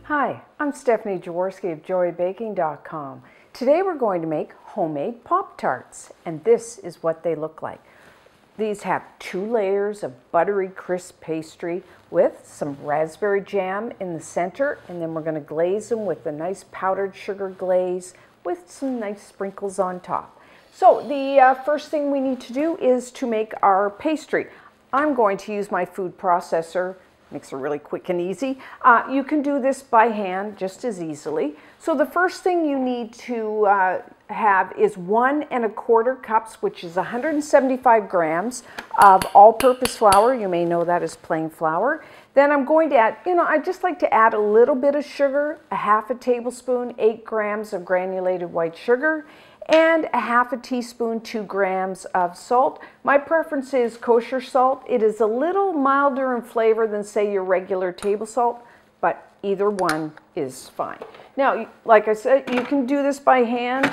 Hi, I'm Stephanie Jaworski of joybaking.com. Today we're going to make homemade Pop-Tarts, and this is what they look like. These have 2 layers of buttery crisp pastry with some raspberry jam in the center, and then we're going to glaze them with a nice powdered sugar glaze with some nice sprinkles on top. So the first thing we need to do is to make our pastry. I'm going to use my food processor. Makes it really quick and easy. You can do this by hand just as easily. So the first thing you need to have is 1 1/4 cups, which is 175 grams of all-purpose flour. You may know that as plain flour. Then I'm going to add, I just like to add a little bit of sugar, a 1/2 tablespoon, 8 grams of granulated white sugar, and a 1/2 teaspoon, 2 grams of salt. My preference is kosher salt. It is a little milder in flavor than, say, your regular table salt, but either one is fine. Now, like I said, you can do this by hand,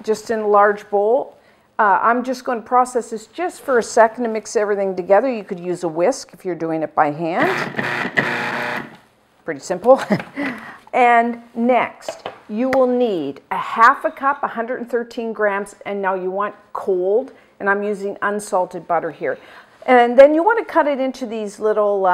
just in a large bowl. I'm just going to process this just for a second to mix everything together. You could use a whisk if you're doing it by hand. Pretty simple. And next, you will need a 1/2 cup, 113 grams, and now you want cold, and I'm using unsalted butter here. And then you want to cut it into these little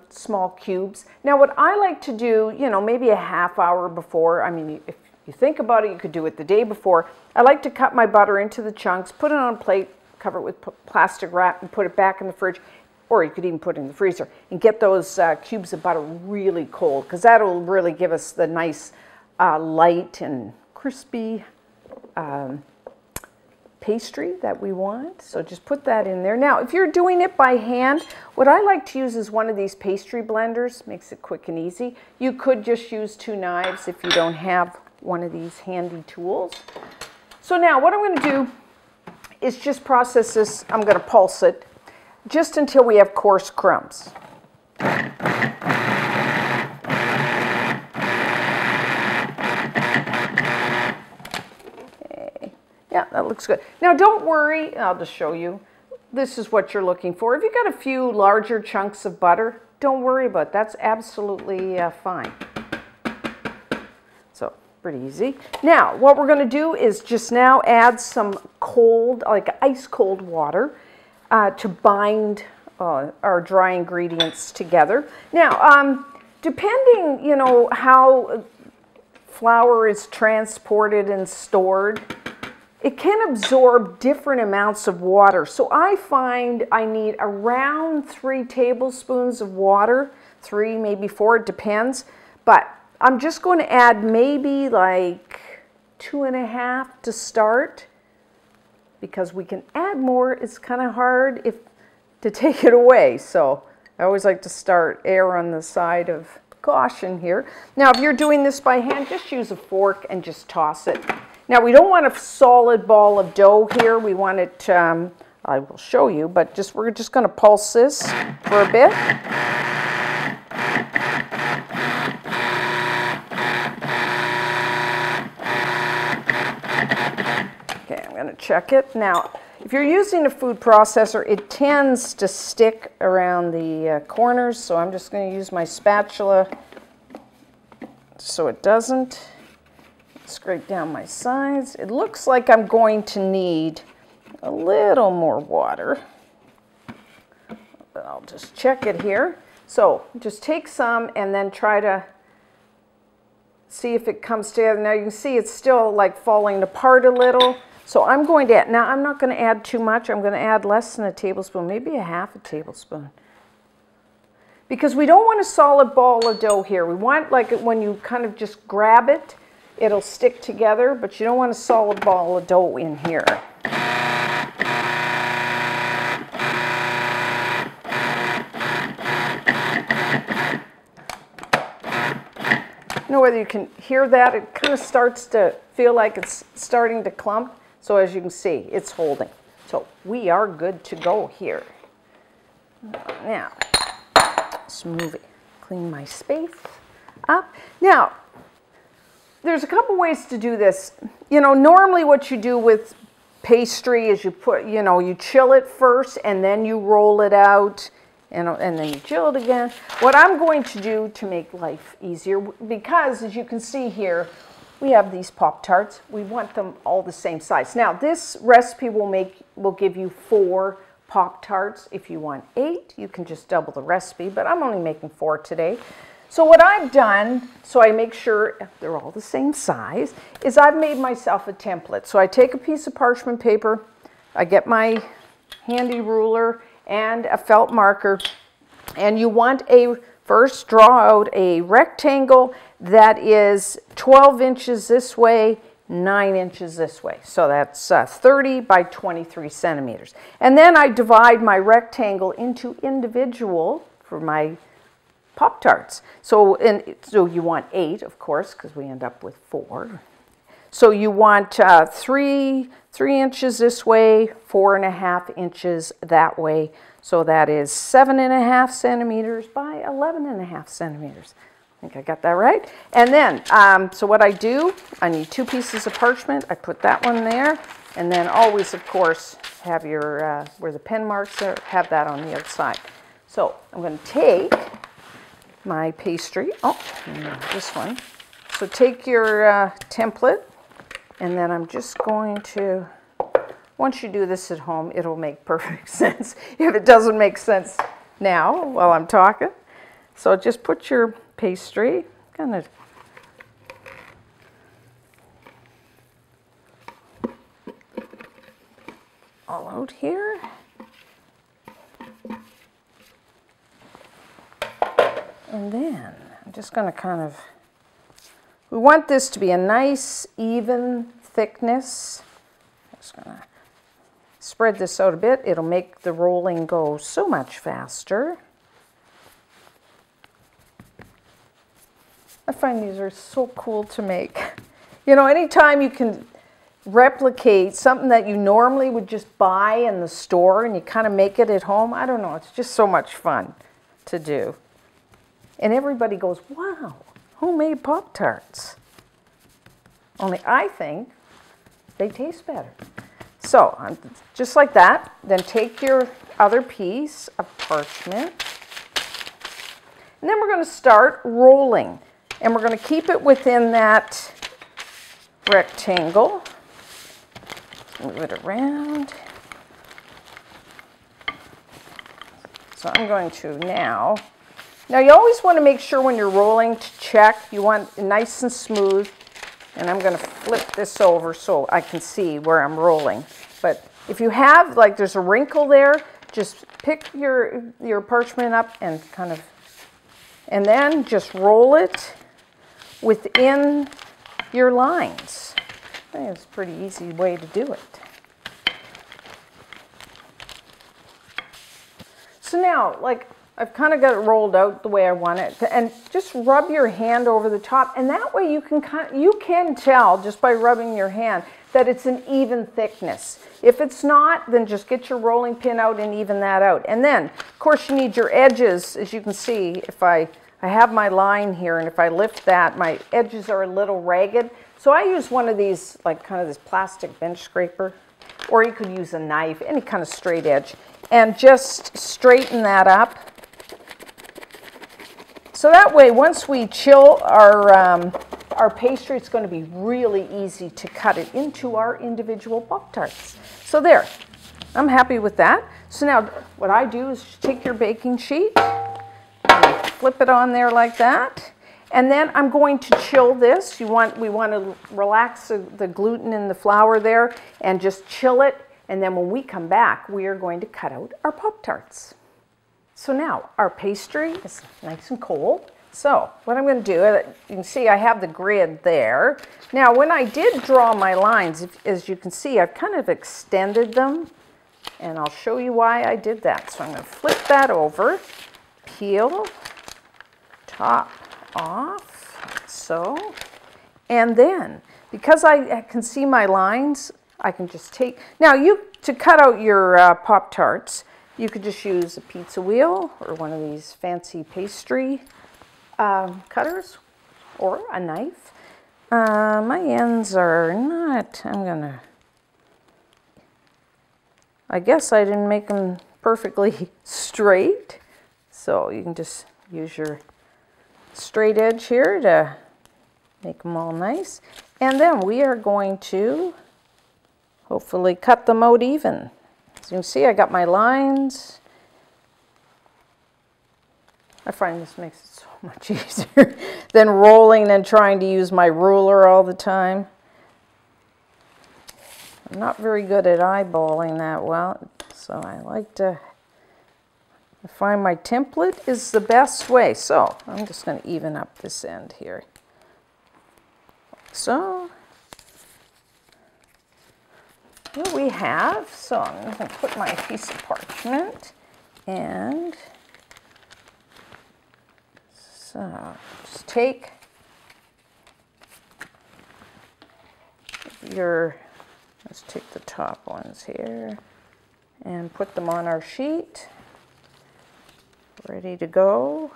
small cubes. Now what I like to do, maybe a 1/2 hour before, I mean, if you think about it, you could do it the day before. I like to cut my butter into the chunks, put it on a plate, cover it with plastic wrap, and put it back in the fridge. Or you could even put it in the freezer and get those cubes of butter really cold, because that'll really give us the nice light and crispy pastry that we want. So just put that in there. Now, if you're doing it by hand, what I like to use is one of these pastry blenders. Makes it quick and easy. You could just use 2 knives if you don't have one of these handy tools. So now what I'm going to do is just process this. I'm going to pulse it just until we have coarse crumbs. Yeah, that looks good. Now don't worry, I'll just show you. This is what you're looking for. If you've got a few larger chunks of butter, don't worry about it. That's absolutely fine. So, pretty easy. Now, what we're going to do is just now add some cold, like ice cold water to bind our dry ingredients together. Now, depending, how flour is transported and stored, it can absorb different amounts of water. So I find I need around 3 tablespoons of water, 3, maybe 4, it depends. But I'm just going to add maybe like 2.5 to start, because we can add more. It's kind of hard to take it away. So I always like to err on the side of caution here. Now, if you're doing this by hand, just use a fork and just toss it. Now, we don't want a solid ball of dough here. We want it, I will show you, but we're just going to pulse this for a bit. Okay, I'm going to check it. Now, if you're using a food processor, it tends to stick around the corners, so I'm just going to use my spatula so it doesn't. Scrape down my sides. It looks like I'm going to need a little more water, but I'll just check it here. So just take some and then try to see if it comes together. Now you can see it's still like falling apart a little. So I'm going to add, now I'm not going to add too much. I'm going to add less than a tablespoon, maybe a 1/2 tablespoon. Because we don't want a solid ball of dough here. We want, like, when you kind of just grab it, it'll stick together, but you don't want a solid ball of dough in here. Whether you can hear that, it kind of starts to feel like it's starting to clump. So as you can see, it's holding. So we are good to go here. Now, let's move it, clean my space up. Now, there's a couple ways to do this. Normally what you do with pastry is you put, you chill it first and then you roll it out and then you chill it again. What I'm going to do to make life easier, because as you can see here, we have these Pop-Tarts. We want them all the same size. Now this recipe will give you 4 Pop-Tarts. If you want 8, you can just double the recipe, but I'm only making 4 today. So what I've done, so I make sure they're all the same size, is I've made myself a template. So I take a piece of parchment paper, I get my handy ruler and a felt marker, and you want first draw out a rectangle that is 12 inches this way, 9 inches this way. So that's 30 by 23 centimeters. And then I divide my rectangle into individual for my Pop-Tarts. So you want 8, of course, because we end up with 4. So you want 3 inches this way, 4.5 inches that way. So that is 7.5 centimeters by 11.5 centimeters. I think I got that right. And then, so what I do, I need 2 pieces of parchment. I put that one there. And then always, of course, have your, where the pen marks are, have that on the outside. So I'm going to take my pastry, this one. So take your template, and then I'm just going to, once you do this at home, it'll make perfect sense if it doesn't make sense now while I'm talking. So just put your pastry, kind of all out here. And then I'm just going to kind of, we want this to be a nice, even thickness. I'm just going to spread this out a bit. It'll make the rolling go so much faster. I find these are so cool to make. You know, anytime you can replicate something that you normally would just buy in the store and you kind of make it at home, I don't know, it's just so much fun to do. And everybody goes, wow, homemade Pop-Tarts. Only I think they taste better. So, just like that, then take your other piece of parchment. And then we're going to start rolling. And we're going to keep it within that rectangle. Move it around. So I'm going to now you always want to make sure when you're rolling to check, you want it nice and smooth. And I'm going to flip this over so I can see where I'm rolling. But if you have, like there's a wrinkle there, just pick your parchment up and kind of, and then just roll it within your lines. I think it's a pretty easy way to do it. So now, like, I've kind of got it rolled out the way I want it, and just rub your hand over the top, and that way you can tell just by rubbing your hand that it's an even thickness. If it's not, then just get your rolling pin out and even that out. And then, of course, you need your edges. As you can see, if I have my line here, and if I lift that, my edges are a little ragged. So I use one of these, like kind of this plastic bench scraper, or you could use a knife, any kind of straight edge, and just straighten that up. So that way, once we chill our pastry, it's going to be really easy to cut it into our individual Pop-Tarts. So there, I'm happy with that. So now what I do is take your baking sheet, and flip it on there like that, and then I'm going to chill this. We want to relax the gluten in the flour there and just chill it, and then when we come back, we are going to cut out our Pop-Tarts. So now our pastry is nice and cold. So what I'm going to do, you can see I have the grid there. Now when I did draw my lines, as you can see, I've kind of extended them, and I'll show you why I did that. So I'm going to flip that over, peel top off, like so, and then because I can see my lines, I can just take, now to cut out your Pop-Tarts, you could just use a pizza wheel or one of these fancy pastry cutters or a knife. My ends are not, I guess I didn't make them perfectly straight. So you can just use your straight edge here to make them all nice. And then we are going to hopefully cut them out even. As you can see, I got my lines. I find this makes it so much easier than rolling and trying to use my ruler all the time. I'm not very good at eyeballing that well, so I like to find my template is the best way. So I'm just going to even up this end here. So here we have, so I'm going to put my piece of parchment, and so just take your, let's take the top ones here and put them on our sheet, ready to go.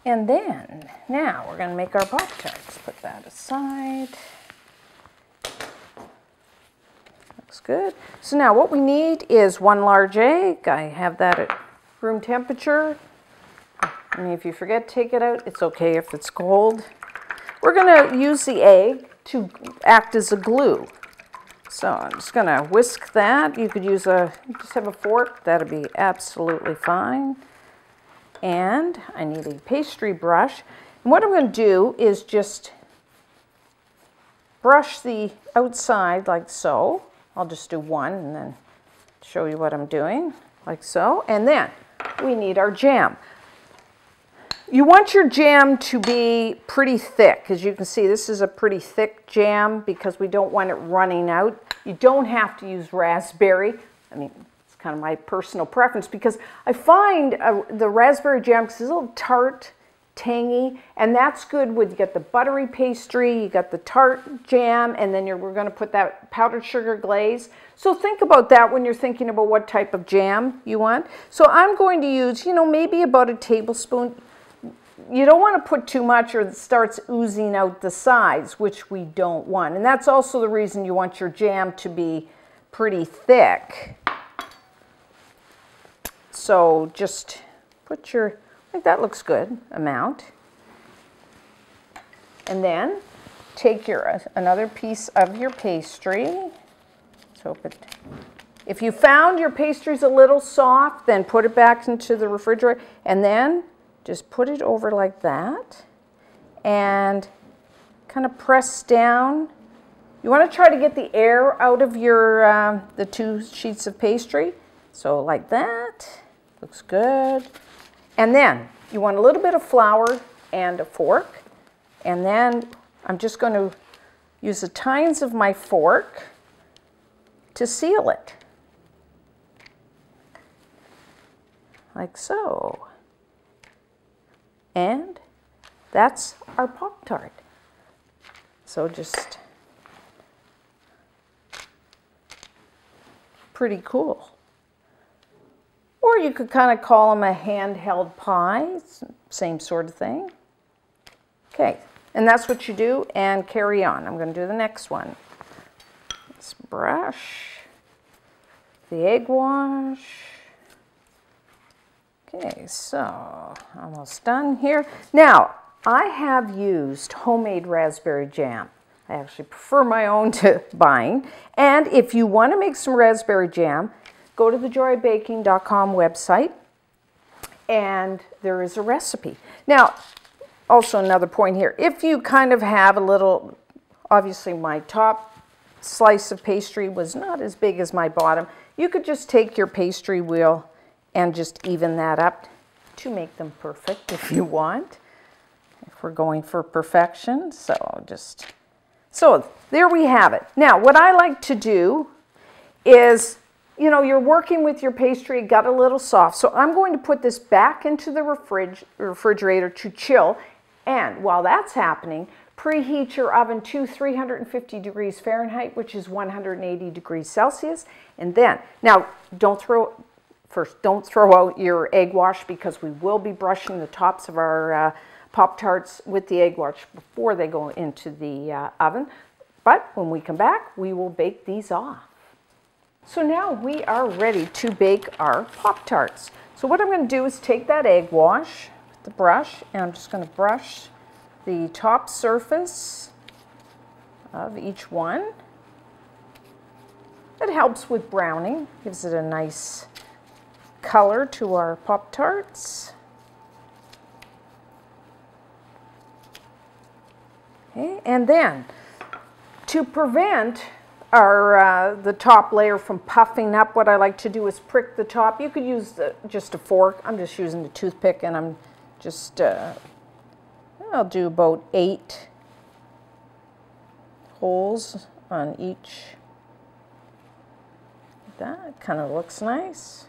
And then, now we're going to make our Pop-Tarts. Put that aside. Looks good. So now what we need is 1 large egg. I have that at room temperature. And if you forget to take it out, it's okay if it's cold. We're going to use the egg to act as a glue. So I'm just going to whisk that. You could use just have a fork. That'll be absolutely fine. And I need a pastry brush. And what I'm going to do is just brush the outside like so. I'll just do one and then show you what I'm doing, like so. And then we need our jam. You want your jam to be pretty thick. As you can see, this is a pretty thick jam because we don't want it running out. You don't have to use raspberry. I mean, it's kind of my personal preference because I find the raspberry jam, because it's a little tart, tangy, and that's good when you get the buttery pastry, you got the tart jam, and then we're going to put that powdered sugar glaze. So think about that when you're thinking about what type of jam you want. So I'm going to use, you know, maybe about a tablespoon. You don't want to put too much or it starts oozing out the sides, which we don't want. And that's also the reason you want your jam to be pretty thick. So just put your, I think that looks good, amount. And then take your another piece of your pastry. Let's hope it, if you found your pastry's a little soft, then put it back into the refrigerator and then just put it over like that and kind of press down. You want to try to get the air out of your the 2 sheets of pastry. So like that, looks good. And then you want a little bit of flour and a fork. And then I'm just going to use the tines of my fork to seal it. Like so. And that's our Pop-Tart. So just pretty cool. Or you could kind of call them a handheld pie, same sort of thing. Okay, and that's what you do and carry on. I'm going to do the next one. Let's brush the egg wash. Okay, so almost done here. Now, I have used homemade raspberry jam. I actually prefer my own to buying. And if you want to make some raspberry jam, go to the joybaking.com website and there is a recipe. Now, also another point here, if you kind of have a little, obviously my top slice of pastry was not as big as my bottom, you could just take your pastry wheel and just even that up to make them perfect if you want, if we're going for perfection. So there we have it. Now, what I like to do is, you know, you're working with your pastry, it got a little soft, so I'm going to put this back into the refrigerator to chill, and while that's happening, preheat your oven to 350 degrees Fahrenheit, which is 180 degrees Celsius, and then, now, don't throw out your egg wash because we will be brushing the tops of our Pop-Tarts with the egg wash before they go into the oven. But when we come back, we will bake these off. So now we are ready to bake our Pop-Tarts. So what I'm going to do is take that egg wash with the brush, and I'm just going to brush the top surface of each one. It helps with browning, gives it a nice color to our Pop-Tarts. Okay, and then to prevent the top layer from puffing up, what I like to do is prick the top. You could use just a fork. I'm just using the toothpick, and I'm just, I'll do about 8 holes on each. That kind of looks nice.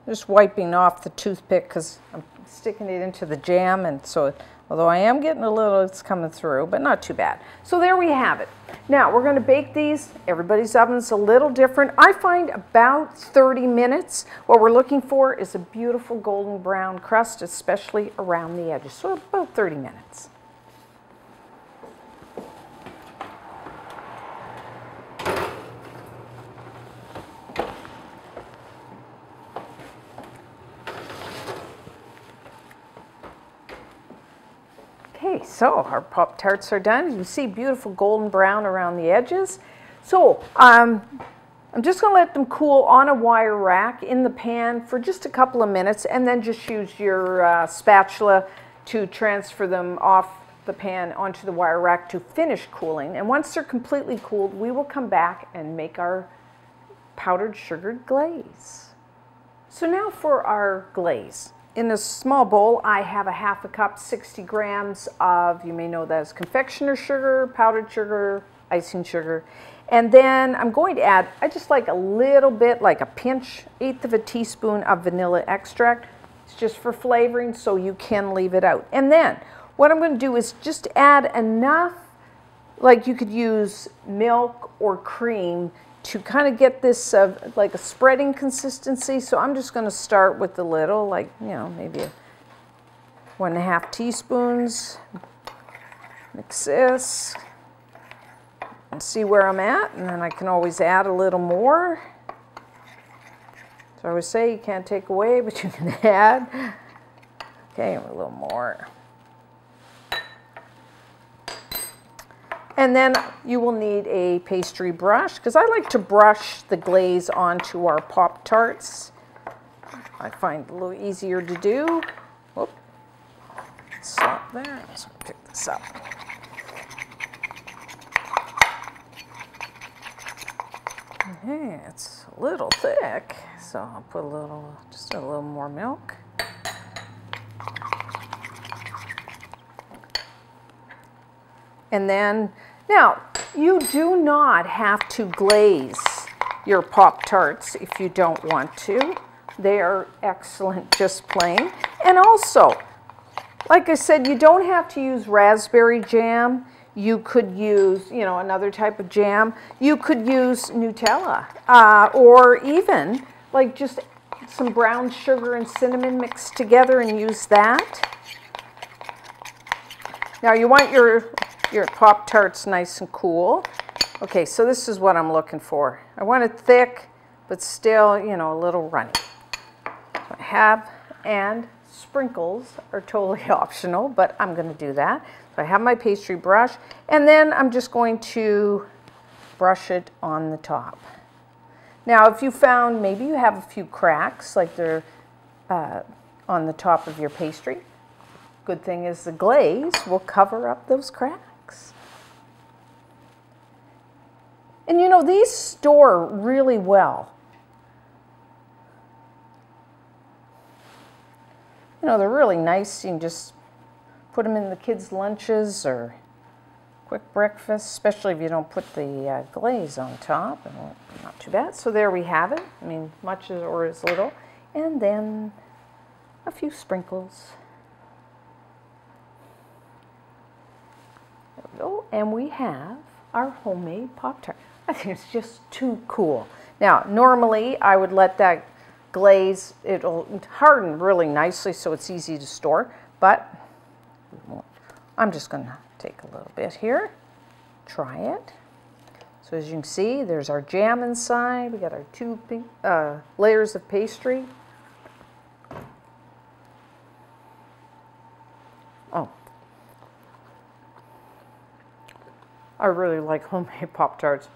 Just wiping off the toothpick because I'm sticking it into the jam, and so although I am getting a little, it's coming through, but not too bad. So there we have it. Now we're going to bake these. Everybody's oven's a little different. I find about 30 minutes. What we're looking for is a beautiful golden brown crust, especially around the edges. So about 30 minutes. Okay, so our Pop-Tarts are done. You see beautiful golden brown around the edges. So I'm just going to let them cool on a wire rack in the pan for just a couple of minutes, and then just use your spatula to transfer them off the pan onto the wire rack to finish cooling. And once they're completely cooled, we will come back and make our powdered sugared glaze. So now for our glaze. In a small bowl, I have a 1/2 cup, 60 grams of, you may know that as confectioner sugar, powdered sugar, icing sugar. And then I'm going to add, I just like a little bit, like a pinch, 1/8 of a teaspoon of vanilla extract. It's just for flavoring, so you can leave it out. And then what I'm going to do is just add enough, like you could use milk or cream to kind of get this like a spreading consistency. So I'm just going to start with a little, like, you know, maybe 1.5 teaspoons. Mix this and see where I'm at, and then I can always add a little more. So I always say you can't take away, but you can add. Okay, a little more. And then you will need a pastry brush, because I like to brush the glaze onto our Pop-Tarts. I find it a little easier to do. Whoop. Stop there. Let's pick this up. Okay, it's a little thick, so I'll put just a little more milk. And then, now, you do not have to glaze your Pop-Tarts if you don't want to. They are excellent just plain. And also, like I said, you don't have to use raspberry jam. You could use, you know, another type of jam. You could use Nutella, or even like just some brown sugar and cinnamon mixed together and use that. Now you want your Pop-Tarts nice and cool. Okay, so this is what I'm looking for. I want it thick, but still, you know, a little runny. So I have, and sprinkles are totally optional, but I'm going to do that. So I have my pastry brush, and then I'm just going to brush it on the top. Now, if you found maybe you have a few cracks, like they're on the top of your pastry, good thing is the glaze will cover up those cracks. And you know, these store really well. You know, they're really nice. You can just put them in the kids' lunches or quick breakfast, especially if you don't put the glaze on top. And not too bad. So there we have it. I mean, much or as little. And then a few sprinkles. There we go. And we have our homemade Pop-Tart. I think it's just too cool. Now, normally I would let that glaze, it'll harden really nicely so it's easy to store, but I'm just going to take a little bit here. try it. So as you can see, there's our jam inside. We got our two layers of pastry. Oh, I really like homemade Pop-Tarts.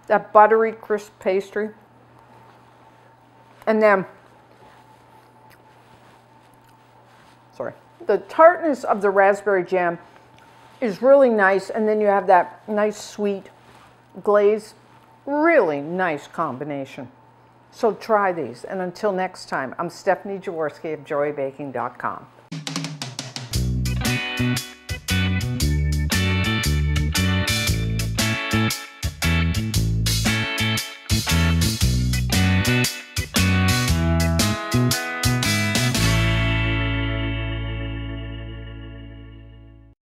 That buttery, crisp pastry. And then, sorry, the tartness of the raspberry jam is really nice. And then you have that nice sweet glaze. Really nice combination. So try these. And until next time, I'm Stephanie Jaworski of joybaking.com.